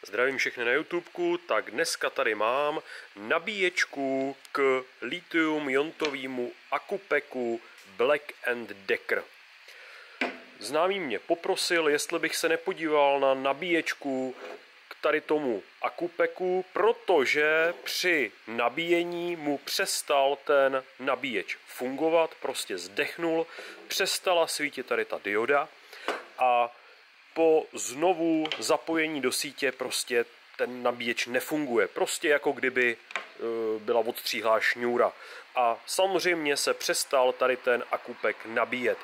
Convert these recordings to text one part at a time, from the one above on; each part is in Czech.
Zdravím všechny na YouTubeku, tak dneska tady mám nabíječku k litium-iontovému akupeku Black & Decker. Známý mě poprosil, jestli bych se nepodíval na nabíječku k tady tomu akupeku, protože při nabíjení mu přestal ten nabíječ fungovat, prostě zdechnul, přestala svítit tady ta dioda a po znovu zapojení do sítě prostě ten nabíječ nefunguje. Prostě jako kdyby byla odstříhlá šňůra. A samozřejmě se přestal tady ten akupek nabíjet.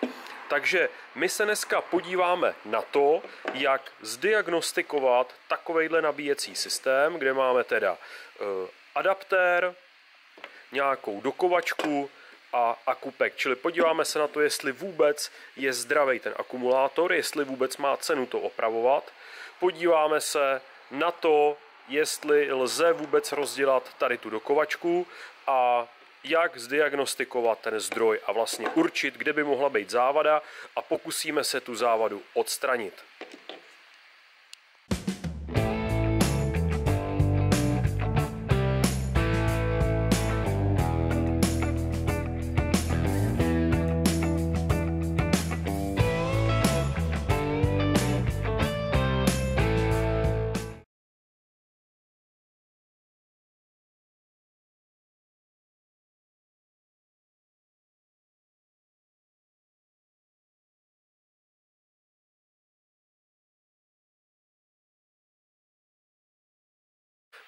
Takže my se dneska podíváme na to, jak zdiagnostikovat takovejhle nabíjecí systém, kde máme teda adaptér, nějakou dokovačku a akupek. Čili podíváme se na to, jestli vůbec je zdravý ten akumulátor, jestli vůbec má cenu to opravovat. Podíváme se na to, jestli lze vůbec rozdělat tady tu dokovačku a jak zdiagnostikovat ten zdroj a vlastně určit, kde by mohla být závada a pokusíme se tu závadu odstranit.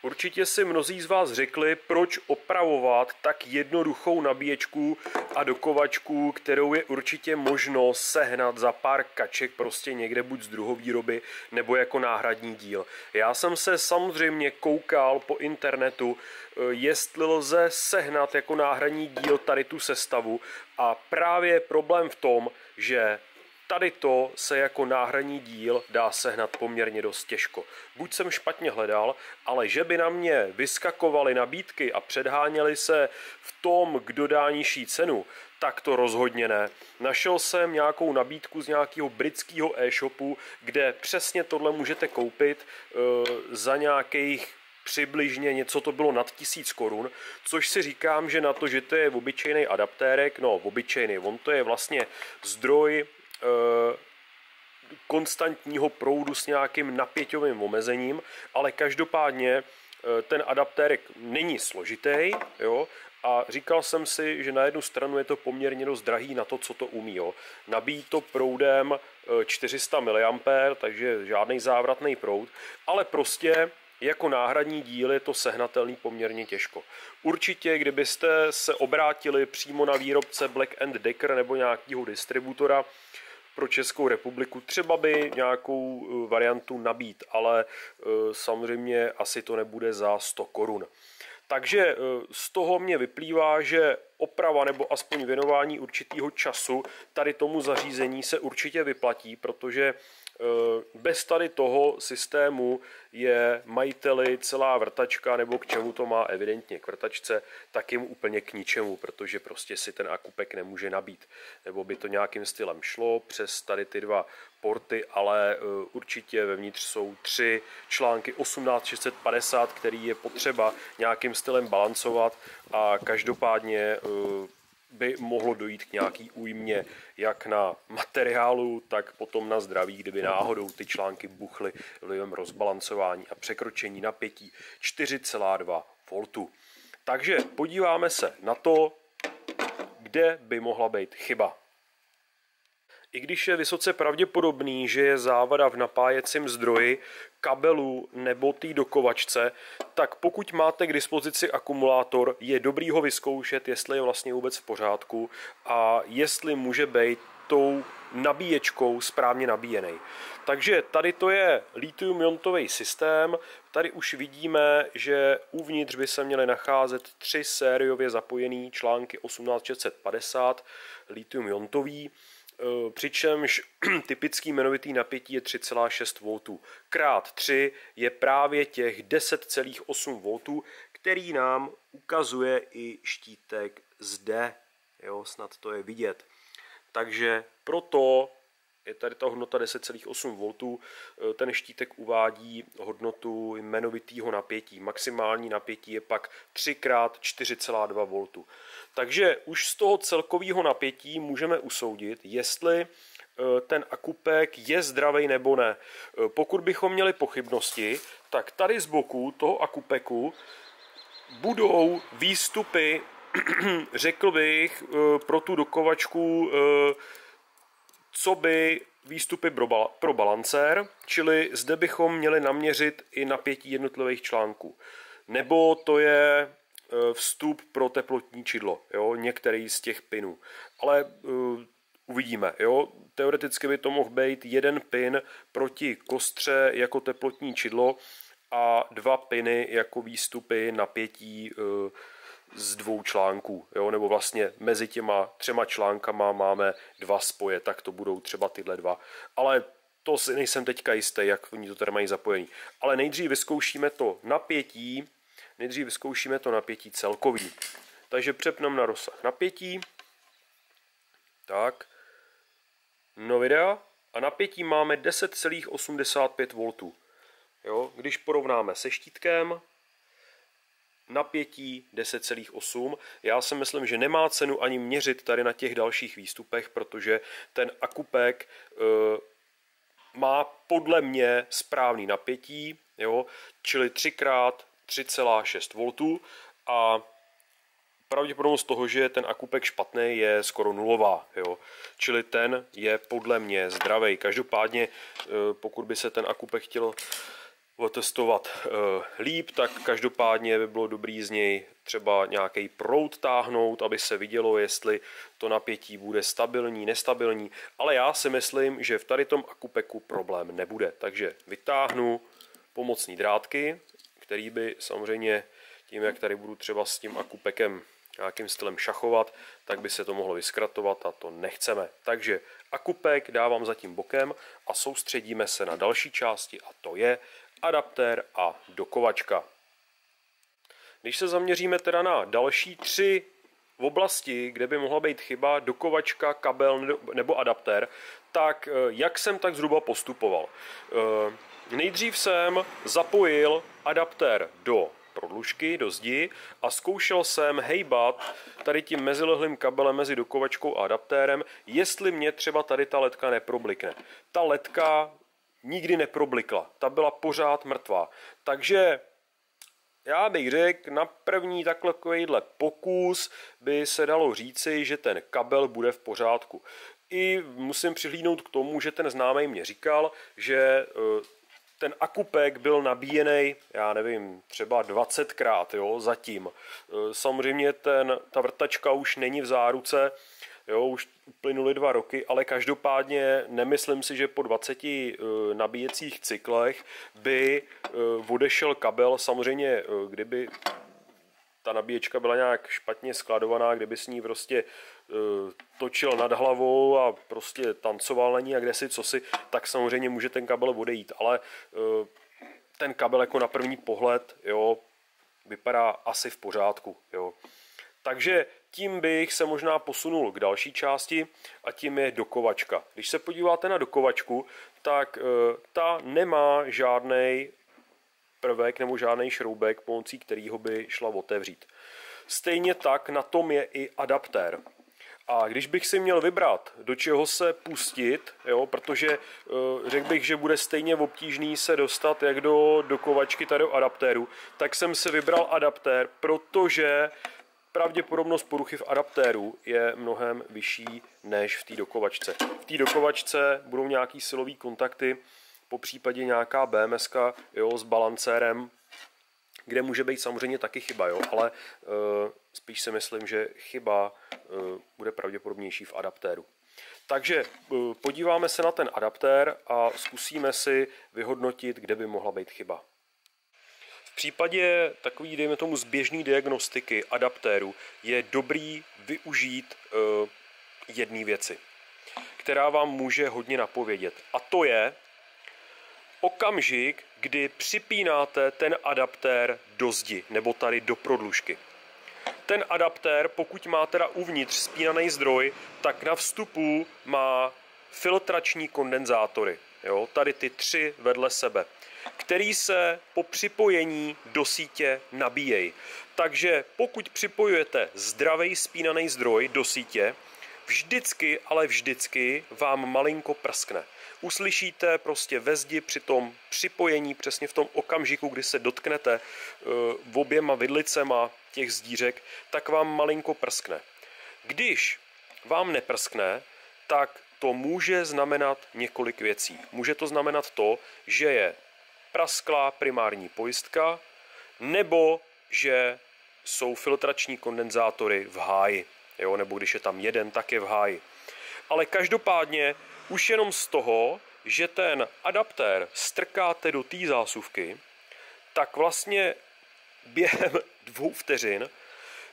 Určitě si mnozí z vás řekli, proč opravovat tak jednoduchou nabíječku a dokovačku, kterou je určitě možno sehnat za pár kaček prostě někde buď z druhovýroby nebo jako náhradní díl. Já jsem se samozřejmě koukal po internetu, jestli lze sehnat jako náhradní díl tady tu sestavu a právě je problém v tom, že tady to se jako náhradní díl dá sehnat poměrně dost těžko. Buď jsem špatně hledal, ale že by na mě vyskakovaly nabídky a předháněly se v tom, kdo dá nižší cenu, tak to rozhodně ne. Našel jsem nějakou nabídku z nějakého britského e-shopu, kde přesně tohle můžete koupit za nějakých přibližně něco to bylo nad 1000 korun, což si říkám, že na to, že to je obyčejný adaptérek, no obyčejný, on to je vlastně zdroj konstantního proudu s nějakým napěťovým omezením, ale každopádně ten adaptérek není složitý, jo, a říkal jsem si, že na jednu stranu je to poměrně dost drahý na to, co to umí. Jo. Nabíjí to proudem 400 mA, takže žádný závratný proud, ale prostě jako náhradní díl je to sehnatelný poměrně těžko. Určitě, kdybyste se obrátili přímo na výrobce Black & Decker nebo nějakého distributora pro Českou republiku, třeba by nějakou variantu nabít, ale samozřejmě asi to nebude za 100 korun. Takže z toho mě vyplývá, že oprava nebo aspoň věnování určitého času tady tomu zařízení se určitě vyplatí, protože bez tady toho systému je majiteli celá vrtačka, nebo k čemu to má evidentně k vrtačce, tak jim úplně k ničemu, protože prostě si ten akupek nemůže nabít. Nebo by to nějakým stylem šlo přes tady ty dva porty, ale určitě vevnitř jsou 3 články 18650, který je potřeba nějakým stylem balancovat a každopádně by mohlo dojít k nějaký újmě jak na materiálu, tak potom na zdraví, kdyby náhodou ty články buchly vlivem rozbalancování a překročení napětí 4,2 V. Takže podíváme se na to, kde by mohla být chyba. I když je vysoce pravděpodobný, že je závada v napájecím zdroji, kabelu nebo té dokovačce, tak pokud máte k dispozici akumulátor, je dobrý ho vyzkoušet, jestli je vlastně vůbec v pořádku a jestli může být tou nabíječkou správně nabíjený. Takže tady to je litium-iontový systém, tady už vidíme, že uvnitř by se měly nacházet 3 sériově zapojené články 18650 litium-iontový, přičemž typický jmenovitý napětí je 3,6 V. Krát 3 je právě těch 10,8 V, který nám ukazuje i štítek zde. Jo, snad to je vidět. Takže proto je tady ta hodnota 10,8 V, ten štítek uvádí hodnotu jmenovitého napětí. Maximální napětí je pak 3x4,2 V. Takže už z toho celkového napětí můžeme usoudit, jestli ten akupek je zdravý nebo ne. Pokud bychom měli pochybnosti, tak tady z boku toho akupeku budou výstupy, řekl bych, pro tu dokovačku, co by výstupy pro balancér, čili zde bychom měli naměřit i napětí jednotlivých článků. Nebo to je vstup pro teplotní čidlo, jo, některý z těch pinů. Ale uvidíme, jo. Teoreticky by to mohl být jeden pin proti kostře jako teplotní čidlo a 2 piny jako výstupy napětí z 2 článků, jo? Nebo vlastně mezi těma 3 článkama máme 2 spoje, tak to budou třeba tyhle 2. Ale to si nejsem teďka jistý, jak oni to tady mají zapojený. Ale nejdřív vyzkoušíme to napětí celkový. Takže přepneme na rozsah napětí. Tak. No videa. A napětí máme 10,85 V. Jo? Když porovnáme se štítkem, napětí 10,8. Já si myslím, že nemá cenu ani měřit tady na těch dalších výstupech, protože ten akupek má podle mě správný napětí, jo? Čili 3x3,6 V a pravděpodobnost toho, že je ten akupek špatný, je skoro nulová. Jo? Čili ten je podle mě zdravý. Každopádně, pokud by se ten akupek chtěl otestovat líp, tak každopádně by bylo dobrý z něj třeba nějaký proud táhnout, aby se vidělo, jestli to napětí bude stabilní, nestabilní, ale já si myslím, že v tady tom akupeku problém nebude, takže vytáhnu pomocný drátky, který by samozřejmě tím, jak tady budu třeba s tím akupekem nějakým stylem šachovat, tak by se to mohlo vyskratovat a to nechceme. Takže akupek dávám zatím bokem a soustředíme se na další části a to je adaptér a dokovačka. Když se zaměříme teda na další 3 oblasti, kde by mohla být chyba, dokovačka, kabel nebo adaptér, tak jak jsem tak zhruba postupoval? Nejdřív jsem zapojil adaptér do prodlužky, do zdi a zkoušel jsem hejbat tady tím mezilehlým kabelem mezi dokovačkou a adaptérem, jestli mě třeba tady ta ledka neproblikne. Ta ledka nikdy neproblikla, ta byla pořád mrtvá. Takže já bych řekl, na první takovýhle pokus by se dalo říci, že ten kabel bude v pořádku. I musím přihlídnout k tomu, že ten známý mě říkal, že ten akupek byl nabíjený, já nevím, třeba 20krát, jo, zatím. Samozřejmě ta vrtačka už není v záruce, jo, už uplynuly 2 roky, ale každopádně nemyslím si, že po 20 nabíjecích cyklech by odešel kabel. Samozřejmě, kdyby ta nabíječka byla nějak špatně skladovaná, kdyby s ní prostě točil nad hlavou a prostě tancoval na ní a kdesi cosi, tak samozřejmě může ten kabel odejít, ale ten kabel jako na první pohled, jo, vypadá asi v pořádku, jo. Takže tím bych se možná posunul k další části a tím je dokovačka. Když se podíváte na dokovačku, tak ta nemá žádný prvek nebo žádný šroubek, pomocí kterého by šla otevřít. Stejně tak na tom je i adaptér. A když bych si měl vybrat, do čeho se pustit, jo, protože řekl bych, že bude stejně obtížný se dostat jak do dokovačky, tak do adaptéru, tak jsem si vybral adaptér, protože pravděpodobnost poruchy v adaptéru je mnohem vyšší než v té dokovačce. V té dokovačce budou nějaký silový kontakty, po případě nějaká BMSka, jo, s balancérem, kde může být samozřejmě taky chyba, jo, ale spíš si myslím, že chyba bude pravděpodobnější v adaptéru. Takže podíváme se na ten adaptér a zkusíme si vyhodnotit, kde by mohla být chyba. V případě takový, dejme tomu, zběžné diagnostiky adaptéru je dobrý využít jedné věci, která vám může hodně napovědět. A to je okamžik, kdy připínáte ten adaptér do zdi nebo tady do prodlužky. Ten adaptér, pokud má teda uvnitř spínaný zdroj, tak na vstupu má filtrační kondenzátory. Jo, tady ty 3 vedle sebe, který se po připojení do sítě nabíjejí. Takže pokud připojujete zdravý spínaný zdroj do sítě, vždycky, ale vždycky vám malinko prskne. Uslyšíte prostě ve zdi při tom připojení, přesně v tom okamžiku, kdy se dotknete oběma vidlicema těch zdířek, tak vám malinko prskne. Když vám neprskne, tak to může znamenat několik věcí. Může to znamenat to, že je prasklá primární pojistka, nebo že jsou filtrační kondenzátory v háji. Jo, nebo když je tam jeden, tak je v háji. Ale každopádně už jenom z toho, že ten adaptér strkáte do té zásuvky, tak vlastně během 2 vteřin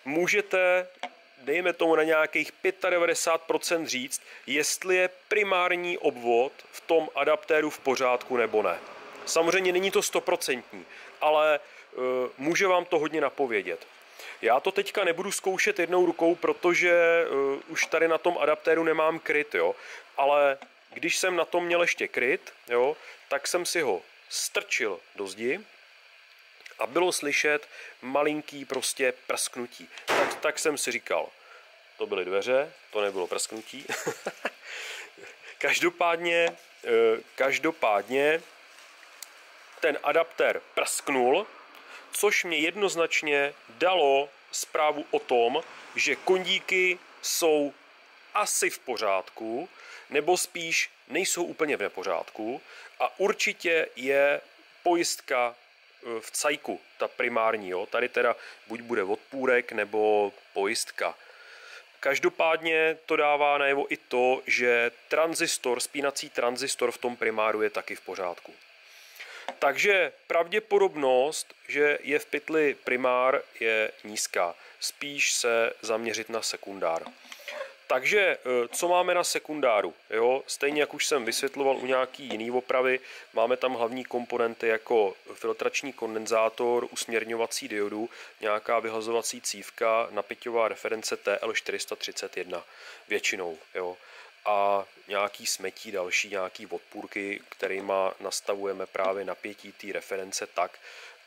můžete, dejme tomu na nějakých 95% říct, jestli je primární obvod v tom adaptéru v pořádku nebo ne. Samozřejmě není to 100%, ale může vám to hodně napovědět. Já to teďka nebudu zkoušet jednou rukou, protože už tady na tom adaptéru nemám kryt, jo. Ale když jsem na tom měl ještě kryt, jo, tak jsem si ho strčil do zdi a bylo slyšet malinký prostě prsknutí. Tak jsem si říkal, to byly dveře, to nebylo prsknutí. Každopádně ten adaptér prsknul, což mě jednoznačně dalo zprávu o tom, že kondíky jsou asi v pořádku, nebo spíš nejsou úplně v nepořádku a určitě je pojistka v cajku, ta primární. Jo? Tady teda buď bude odpůrek nebo pojistka. Každopádně to dává najevo i to, že spínací tranzistor v tom primáru je taky v pořádku. Takže pravděpodobnost, že je v pytli primár, je nízká. Spíš se zaměřit na sekundár. Takže co máme na sekundáru? Jo? Stejně jak už jsem vysvětloval u nějaký jiný opravy, máme tam hlavní komponenty jako filtrační kondenzátor, usměrňovací diodu, nějaká vyhlazovací cívka, napěťová reference TL431 většinou. Jo? A nějaký smetí další, nějaký odpůrky, kterýma nastavujeme právě napětí té reference tak,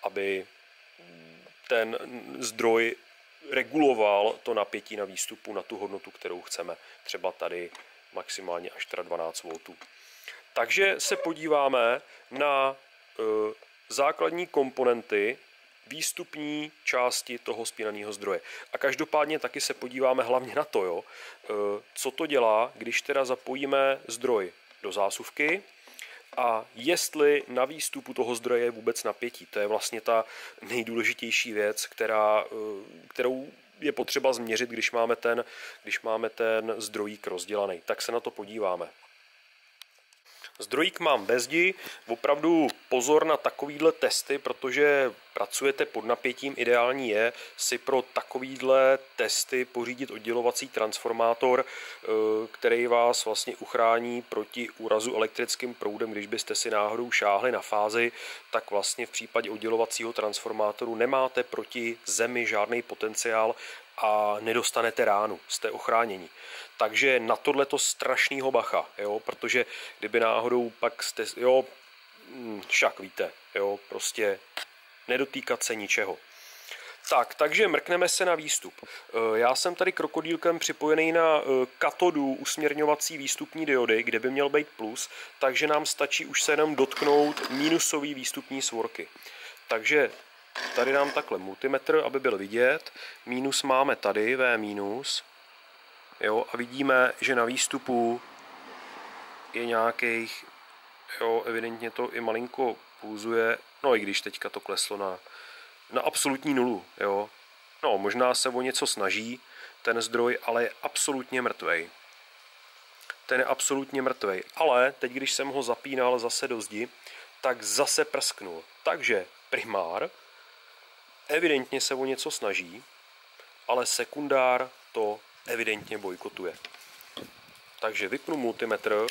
aby ten zdroj reguloval to napětí na výstupu na tu hodnotu, kterou chceme. Třeba tady maximálně až 12 V. Takže se podíváme na základní komponenty výstupní části toho spínaného zdroje. A každopádně taky se podíváme hlavně na to, jo, co to dělá, když teda zapojíme zdroj do zásuvky a jestli na výstupu toho zdroje je vůbec napětí. To je vlastně ta nejdůležitější věc, kterou je potřeba změřit, když máme ten zdrojík rozdělaný. Tak se na to podíváme. Zdrojík mám bez zdi, opravdu pozor na takovýhle testy, protože pracujete pod napětím, ideální je si pro takovýhle testy pořídit oddělovací transformátor, který vás vlastně uchrání proti úrazu elektrickým proudem. Když byste si náhodou šáhli na fázi, tak vlastně v případě oddělovacího transformátoru nemáte proti zemi žádný potenciál a nedostanete ránu, jste ochráněni. Takže na tohleto strašnýho bacha, jo, protože kdyby náhodou pak jste, jo, však víte, jo, prostě nedotýkat se ničeho. Takže mrkneme se na výstup. Já jsem tady krokodýlkem připojený na katodu usměrňovací výstupní diody, kde by měl být plus, takže nám stačí už se jenom dotknout minusový výstupní svorky. Takže tady nám takhle multimetr, aby byl vidět. Minus máme tady, V minus. Jo, a vidíme, že na výstupu je nějakých, jo, evidentně to i malinko pulzuje, no i když teďka to kleslo na absolutní nulu, jo. No, možná se o něco snaží ten zdroj, ale je absolutně mrtvej. Ten je absolutně mrtvej, ale teď, když jsem ho zapínal zase do zdi, tak zase prsknul. Takže primár evidentně se o něco snaží, ale sekundár to evidentně bojkotuje. Takže vypnu multimetr.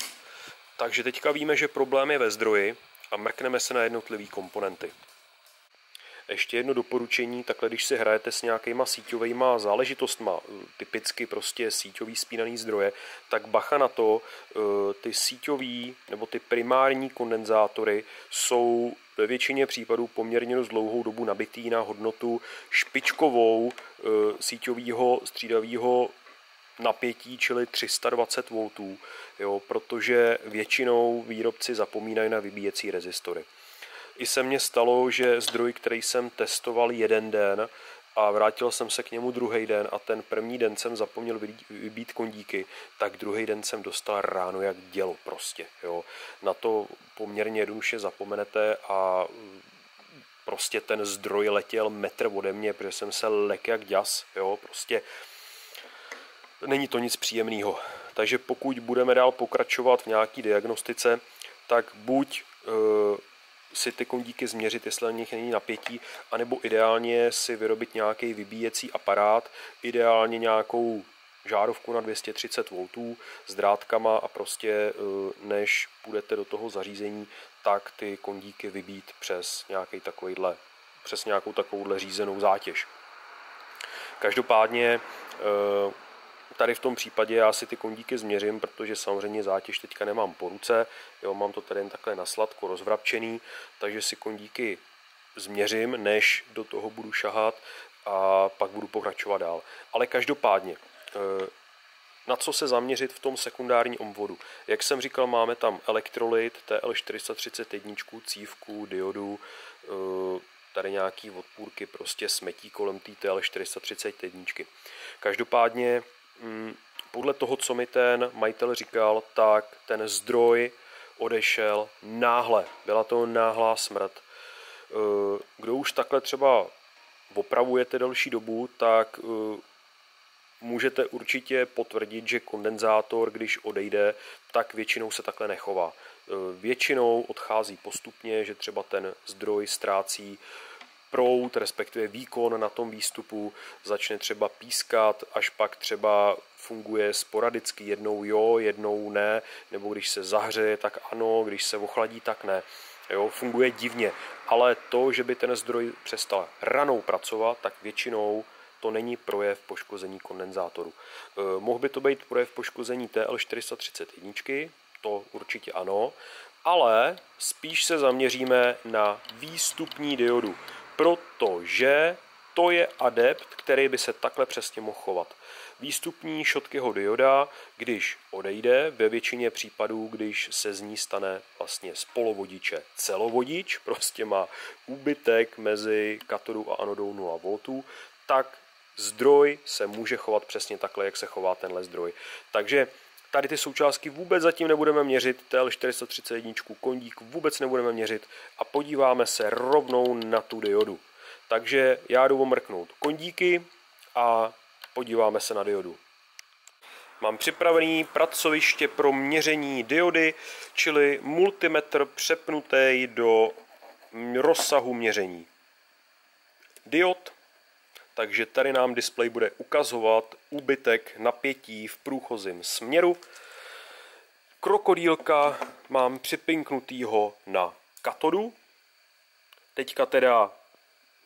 Takže teďka víme, že problém je ve zdroji a mrkneme se na jednotlivé komponenty. Ještě jedno doporučení, takhle když si hrajete s nějakýma síťovejma záležitostma, typicky prostě síťový spínaný zdroje, tak bacha na to, ty síťový nebo ty primární kondenzátory jsou ve většině případů poměrně dost dlouhou dobu nabitý na hodnotu špičkovou síťového střídavého napětí, čili 320 V, jo, protože většinou výrobci zapomínají na vybíjecí rezistory. I se mně stalo, že zdroj, který jsem testoval jeden den a vrátil jsem se k němu druhý den a ten první den jsem zapomněl vybít kondíky, tak druhý den jsem dostal ráno jak dělo prostě. Jo. Na to poměrně jednoduše zapomenete a prostě ten zdroj letěl metr ode mě, protože jsem se lek jak děs. Jo. Prostě není to nic příjemného. Takže pokud budeme dál pokračovat v nějaké diagnostice, tak buď si ty kondíky změřit, jestli na nich není napětí, anebo ideálně si vyrobit nějaký vybíjecí aparát, ideálně nějakou žárovku na 230 V s drátkama a prostě než půjdete do toho zařízení, tak ty kondíky vybít přes nějakou takovouhle řízenou zátěž. Každopádně tady v tom případě já si ty kondíky změřím, protože samozřejmě zátěž teďka nemám po ruce, jo, mám to tady jen takhle na sladko rozvrapčený, takže si kondíky změřím, než do toho budu šahat a pak budu pokračovat dál. Ale každopádně, na co se zaměřit v tom sekundárním obvodu? Jak jsem říkal, máme tam elektrolyt, TL431, cívku, diodu, tady nějaký odpůrky, prostě smetí kolem té TL431. Každopádně podle toho, co mi ten majitel říkal, tak ten zdroj odešel náhle. Byla to náhlá smrt. Kdo už takhle třeba opravujete delší dobu, tak můžete určitě potvrdit, že kondenzátor, když odejde, tak většinou se takhle nechová. Většinou odchází postupně, že třeba ten zdroj ztrácí proud, respektive výkon na tom výstupu, začne třeba pískat, až pak třeba funguje sporadicky, jednou jo, jednou ne, nebo když se zahřeje, tak ano, když se ochladí, tak ne. Jo, funguje divně, ale to, že by ten zdroj přestal ranou pracovat, tak většinou to není projev poškození kondenzátoru. Mohl by to být projev poškození TL431, to určitě ano, ale spíš se zaměříme na výstupní diodu, protože to je adept, který by se takhle přesně mohl chovat. Výstupní Schottkyho dioda, když odejde, ve většině případů, když se z ní stane vlastně z polovodiče celovodič, prostě má úbytek mezi katodou a anodou 0 V, tak zdroj se může chovat přesně takhle, jak se chová tenhle zdroj. Takže tady ty součástky vůbec zatím nebudeme měřit, TL431 kondík vůbec nebudeme měřit a podíváme se rovnou na tu diodu. Takže já jdu omrknout kondíky a podíváme se na diodu. Mám připravený pracoviště pro měření diody, čili multimetr přepnutý do rozsahu měření diod. Takže tady nám displej bude ukazovat úbytek napětí v průchozím směru. Krokodýlka mám připinknutýho na katodu. Teďka teda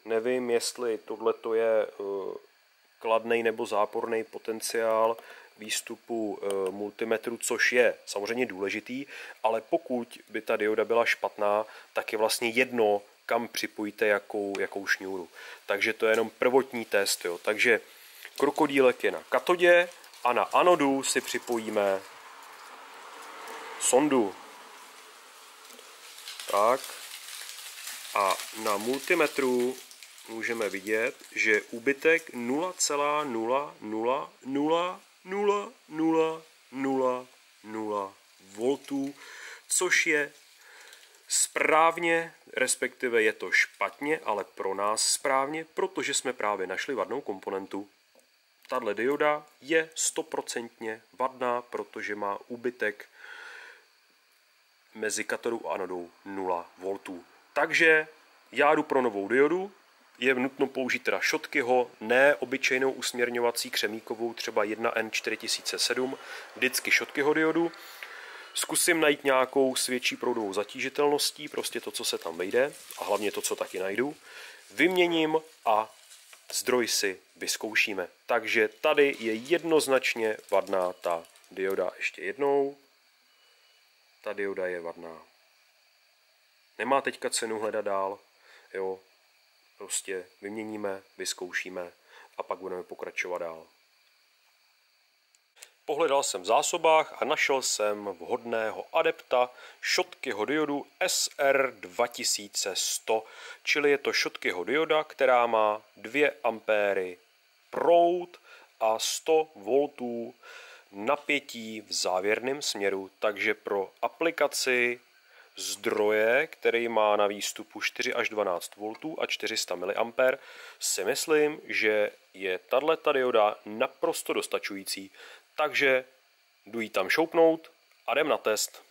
nevím, jestli tohleto je kladný nebo záporný potenciál výstupu multimetru, což je samozřejmě důležitý, ale pokud by ta dioda byla špatná, tak je vlastně jedno, kam připojíte jakou šňůru. Takže to je jenom prvotní test. Jo. Takže krokodýlek je na katodě a na anodu si připojíme sondu. Tak. A na multimetru můžeme vidět, že úbytek 0,0000000 V, což je správně, respektive je to špatně, ale pro nás správně, protože jsme právě našli vadnou komponentu. Tahle dioda je 100% vadná, protože má úbytek mezi katodou a anodou 0 V. Takže já jdu pro novou diodu, je nutno použít teda Schottkyho, ne obyčejnou usměrňovací křemíkovou, třeba 1N4007, vždycky Schottkyho diodu. Zkusím najít nějakou s větší proudovou zatížitelností, prostě to, co se tam vejde, a hlavně to, co taky najdu. Vyměním a zdroj si vyzkoušíme. Takže tady je jednoznačně vadná ta dioda. Ještě jednou. Ta dioda je vadná. Nemá teďka cenu hledat dál. Jo. Prostě vyměníme, vyzkoušíme a pak budeme pokračovat dál. Pohledal jsem v zásobách a našel jsem vhodného adepta Schottkyho diodu SR2100, čili je to Schottkyho dioda, která má 2 ampéry proud a 100 V napětí v závěrném směru, takže pro aplikaci zdroje, který má na výstupu 4 až 12 V a 400 mA, si myslím, že je tato dioda naprosto dostačující. Takže jdu ji tam šoupnout a jdem na test.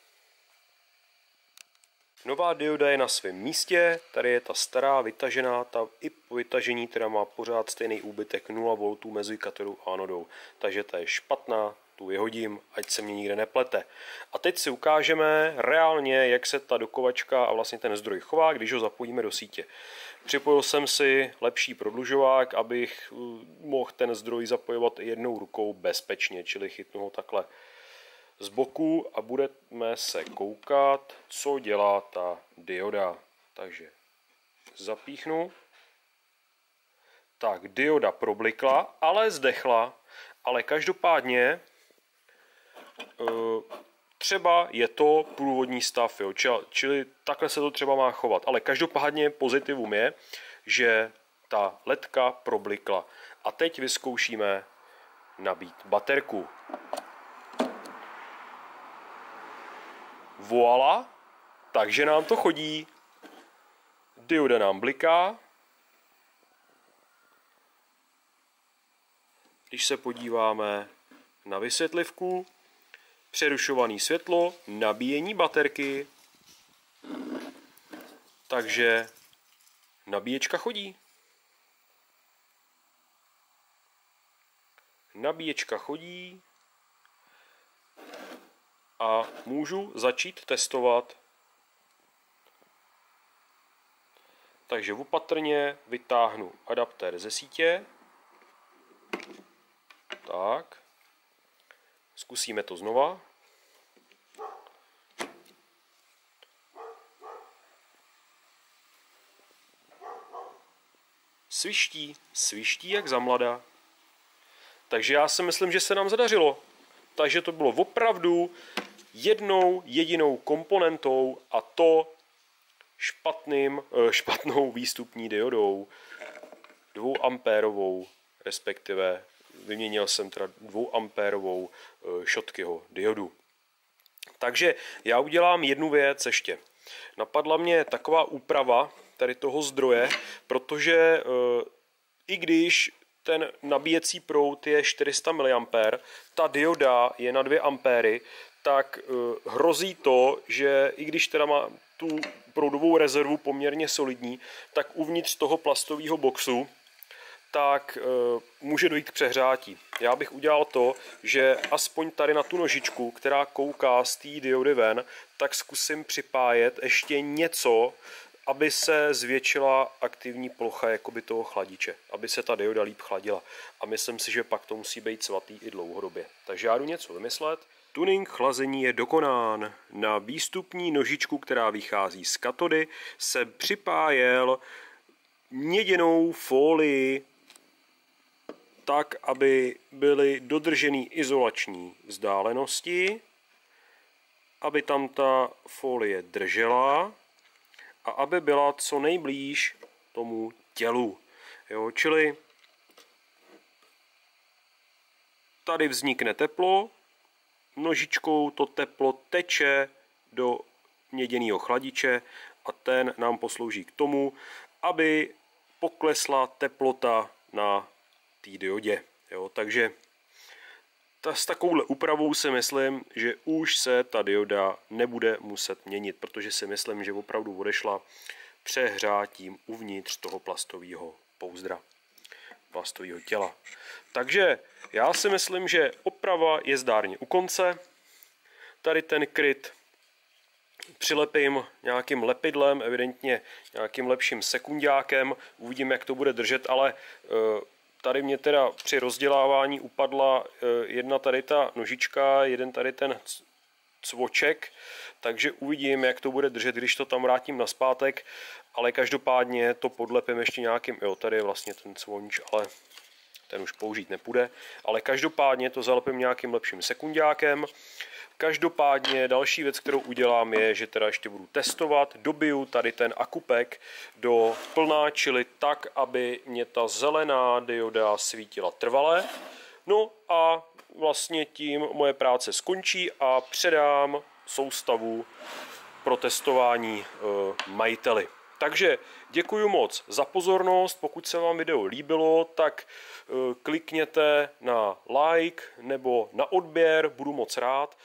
Nová dioda je na svém místě, tady je ta stará vytažená, ta i po vytažení teda má pořád stejný úbytek 0 V mezi katodou a anodou, takže ta je špatná, tu vyhodím, ať se mě nikde neplete. A teď si ukážeme reálně, jak se ta dokovačka a vlastně ten zdroj chová, když ho zapojíme do sítě. Připojil jsem si lepší prodlužovák, abych mohl ten zdroj zapojovat jednou rukou bezpečně, čili chytnu ho takhle z boku a budeme se koukat, co dělá ta dioda. Takže zapíchnu. Tak, dioda problikla, ale zdechla, ale každopádně třeba je to průvodní stav, jo, čili takhle se to třeba má chovat, ale každopádně pozitivum je, že ta ledka problikla. A teď vyzkoušíme nabít baterku. Voilà, takže nám to chodí. Dioda nám bliká. Když se podíváme na vysvětlivku, přerušované světlo, nabíjení baterky, takže nabíječka chodí. Nabíječka chodí a můžu začít testovat. Takže opatrně vytáhnu adaptér ze sítě. Tak. Zkusíme to znova. Sviští jak za mlada. Takže já si myslím, že se nám zadařilo. Takže to bylo opravdu jednou jedinou komponentou a to špatnou výstupní diodou 2 ampérovou, respektive vyměnil jsem teda 2 ampérovou Schottkyho diodu. Takže já udělám jednu věc ještě. Napadla mě taková úprava tady toho zdroje, protože i když ten nabíjecí proud je 400 mA, ta dioda je na 2 ampéry, tak hrozí to, že i když teda má tu proudovou rezervu poměrně solidní, tak uvnitř toho plastového boxu tak může dojít k přehřátí. Já bych udělal to, že aspoň tady na tu nožičku, která kouká z té diody ven, tak zkusím připájet ještě něco, aby se zvětšila aktivní plocha jakoby toho chladiče, aby se ta dioda líp chladila. A myslím si, že pak to musí být svatý i dlouhodobě. Takže já jdu něco vymyslet. Tuning chlazení je dokonán. Na výstupní nožičku, která vychází z katody, se připájel měděnou folii tak, aby byly dodrženy izolační vzdálenosti, aby tam ta folie držela a aby byla co nejblíž tomu tělu. Jo, čili tady vznikne teplo, nožičkou to teplo teče do měděného chladiče a ten nám poslouží k tomu, aby poklesla teplota na té diodě. Jo, takže s takovouhle úpravou si myslím, že už se ta dioda nebude muset měnit, protože si myslím, že opravdu odešla přehřátím uvnitř toho plastového pouzdra, plastového těla. Takže já si myslím, že oprava je zdárně u konce. tady ten kryt přilepím nějakým lepidlem, evidentně nějakým lepším sekundákem, uvidím, jak to bude držet, ale tady mě teda při rozdělávání upadla jedna tady ta nožička, jeden tady ten cvoček, takže uvidím, jak to bude držet, když to tam vrátím nazpátek, ale každopádně to podlepím ještě nějakým, jo, tady je vlastně ten cvonič, ale ten už použít nepůjde, ale každopádně to zalepím nějakým lepším sekundákem. Každopádně další věc, kterou udělám, je, že teda ještě budu testovat, dobiju tady ten akupek do plná, čili tak, aby mě ta zelená dioda svítila trvale. No a vlastně tím moje práce skončí a předám soustavu pro testování majiteli. Takže děkuji moc za pozornost, pokud se vám video líbilo, tak klikněte na like nebo na odběr, budu moc rád.